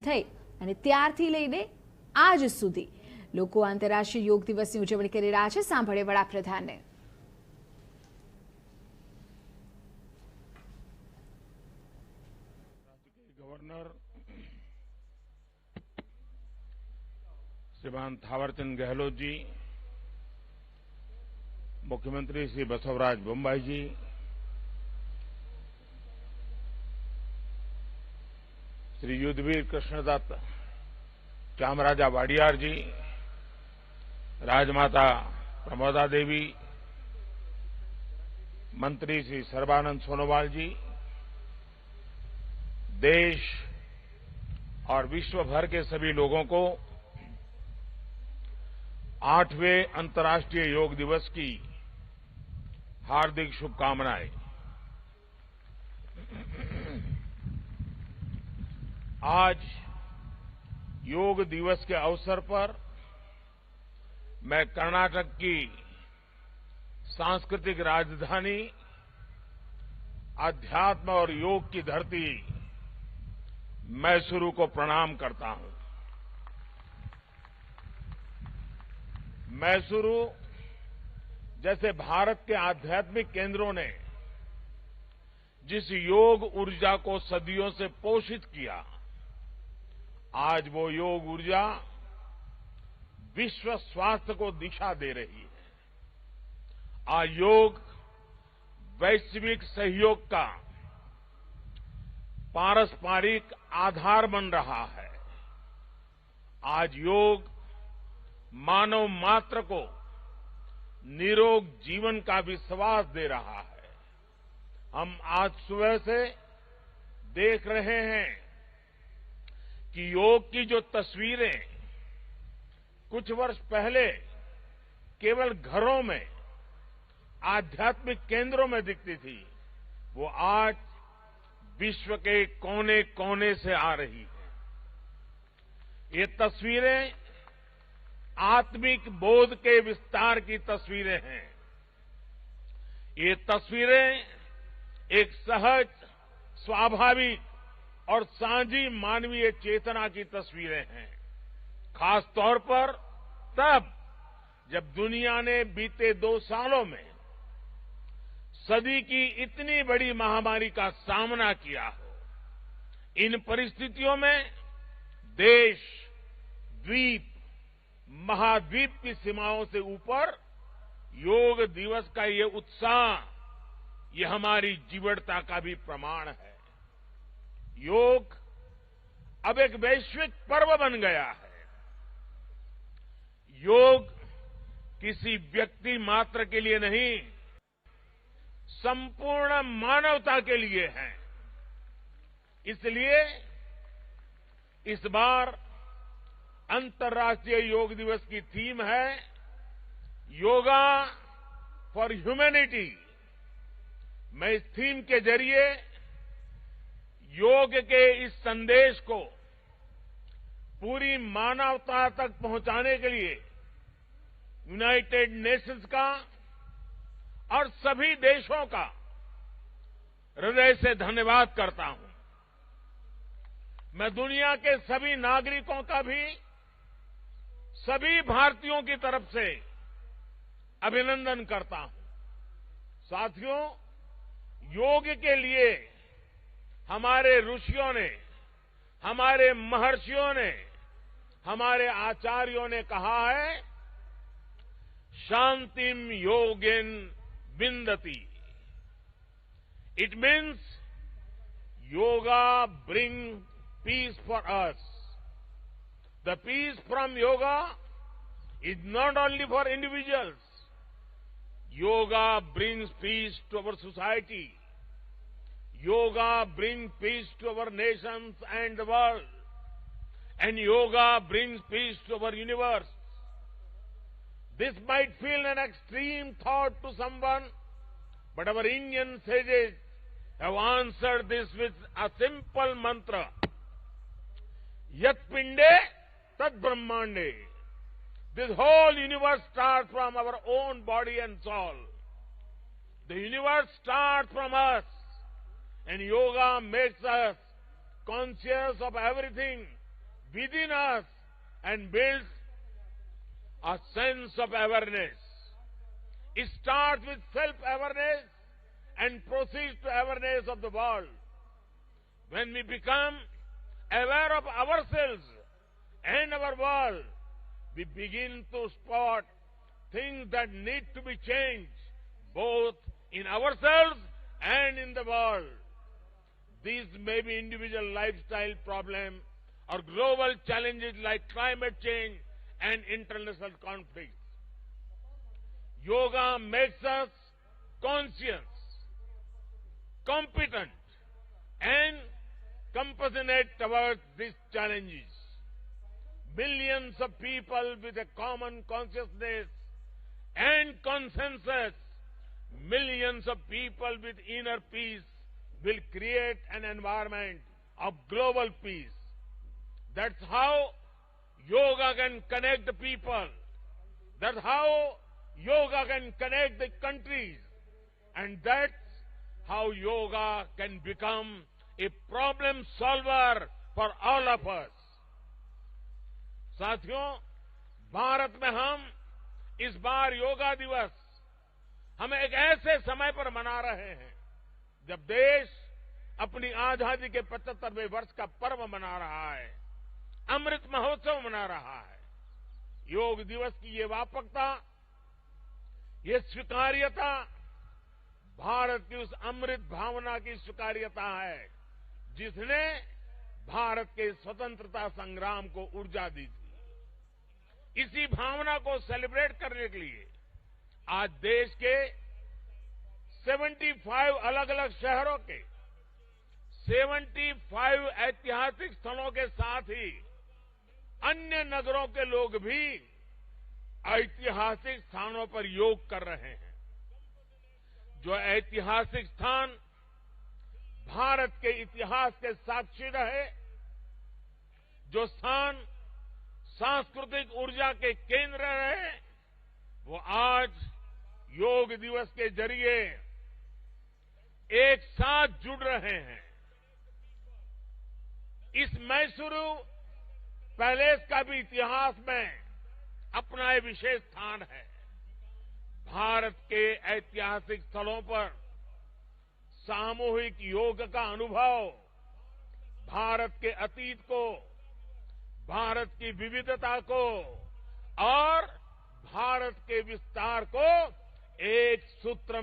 થઈ અને ત્યારથી લઈને આજ સુધી લોકો આંતરરાષ્ટ્રીય યોગ દિવસની ઉજવણી કરી રહ્યા છે। સાંભળે વડાપ્રધાનને। गवर्नर श्रीमान थावरचंद गहलोत जी, मुख्यमंत्री श्री बसवराज बोम्माई जी, श्री युद्धवीर कृष्णदत्त चामराजा वाडियार जी, राजमाता प्रमोदा देवी, मंत्री श्री सर्बानंद सोनोवाल जी, देश और विश्व भर के सभी लोगों को 8वें अंतर्राष्ट्रीय योग दिवस की हार्दिक शुभकामनाएं। आज योग दिवस के अवसर पर मैं कर्नाटक की सांस्कृतिक राजधानी, अध्यात्म और योग की धरती मैसूरू को प्रणाम करता हूं। मैसूरू जैसे भारत के आध्यात्मिक केंद्रों ने जिस योग ऊर्जा को सदियों से पोषित किया, आज वो योग ऊर्जा विश्व स्वास्थ्य को दिशा दे रही है। आज योग वैश्विक सहयोग का पारस्परिक आधार बन रहा है। आज योग मानव मात्र को निरोग जीवन का विश्वास दे रहा है। हम आज सुबह से देख रहे हैं कि योग की जो तस्वीरें कुछ वर्ष पहले केवल घरों में, आध्यात्मिक केंद्रों में दिखती थी, वो आज विश्व के कोने कोने से आ रही है। ये तस्वीरें आत्मिक बोध के विस्तार की तस्वीरें हैं। ये तस्वीरें एक सहज, स्वाभाविक और साझी मानवीय चेतना की तस्वीरें हैं। खास तौर पर तब जब दुनिया ने बीते 2 सालों में सदी की इतनी बड़ी महामारी का सामना किया हो। इन परिस्थितियों में देश, द्वीप, महाद्वीप की सीमाओं से ऊपर योग दिवस का ये उत्साह, ये हमारी जीवटता का भी प्रमाण है। योग अब एक वैश्विक पर्व बन गया है। योग किसी व्यक्ति मात्र के लिए नहीं, संपूर्ण मानवता के लिए है। इसलिए इस बार अंतर्राष्ट्रीय योग दिवस की थीम है योगा फॉर ह्यूमैनिटी। मैं इस थीम के जरिए योग के इस संदेश को पूरी मानवता तक पहुंचाने के लिए यूनाइटेड नेशंस का और सभी देशों का हृदय से धन्यवाद करता हूं। मैं दुनिया के सभी नागरिकों का भी सभी भारतीयों की तरफ से अभिनंदन करता हूं। साथियों, योग के लिए हमारे ऋषियों ने, हमारे महर्षियों ने, हमारे आचार्यों ने कहा है, शांतिम योगेन विंदति। It means yoga brings peace for us. The peace from yoga is not only for individuals. Yoga brings peace to our society. Yoga brings peace to our nations and the world. And yoga brings peace to our universe. This might feel an extreme thought to someone, but our Indian sages have answered this with a simple mantra. Yat pinde tat brahmande. This whole universe starts from our own body and soul. The universe starts from us, and yoga makes us conscious of everything within us and builds a sense of awareness. It starts with self-awareness and proceeds to awareness of the world. When we become aware of ourselves and our world, we begin to spot things that need to be changed, both in ourselves and in the world. These may be individual lifestyle problems or global challenges like climate change and international conflicts. Yoga makes us conscious, competent, and compassionate towards these challenges. Millions of people with a common consciousness and consensus, millions of people with inner peace will create an environment of global peace. That's how yoga can connect the people. That's how yoga can connect the countries. And that's how yoga can become a problem solver for all of us. साथियों, भारत में हम इस बार योगा दिवस हम एक ऐसे समय पर मना रहे हैं जब देश अपनी आजादी के 75वें वर्ष का पर्व मना रहा है, अमृत महोत्सव मना रहा है। योग दिवस की ये व्यापकता, ये स्वीकार्यता भारत की उस अमृत भावना की स्वीकार्यता है जिसने भारत के स्वतंत्रता संग्राम को ऊर्जा दी थी। इसी भावना को सेलिब्रेट करने के लिए आज देश के 75 अलग अलग शहरों के 75 ऐतिहासिक स्थलों के साथ ही अन्य नगरों के लोग भी ऐतिहासिक स्थानों पर योग कर रहे हैं। जो ऐतिहासिक स्थान भारत के इतिहास के साक्षी रहे, जो स्थान सांस्कृतिक ऊर्जा के केंद्र रहे, वो आज योग दिवस के जरिए एक साथ जुड़ रहे हैं। इस मैसूरू पैलेस का भी इतिहास में अपना एक विशेष स्थान है। भारत के ऐतिहासिक स्थलों पर सामूहिक योग का अनुभव भारत के अतीत को, भारत की विविधता को और भारत के विस्तार को एक सूत्र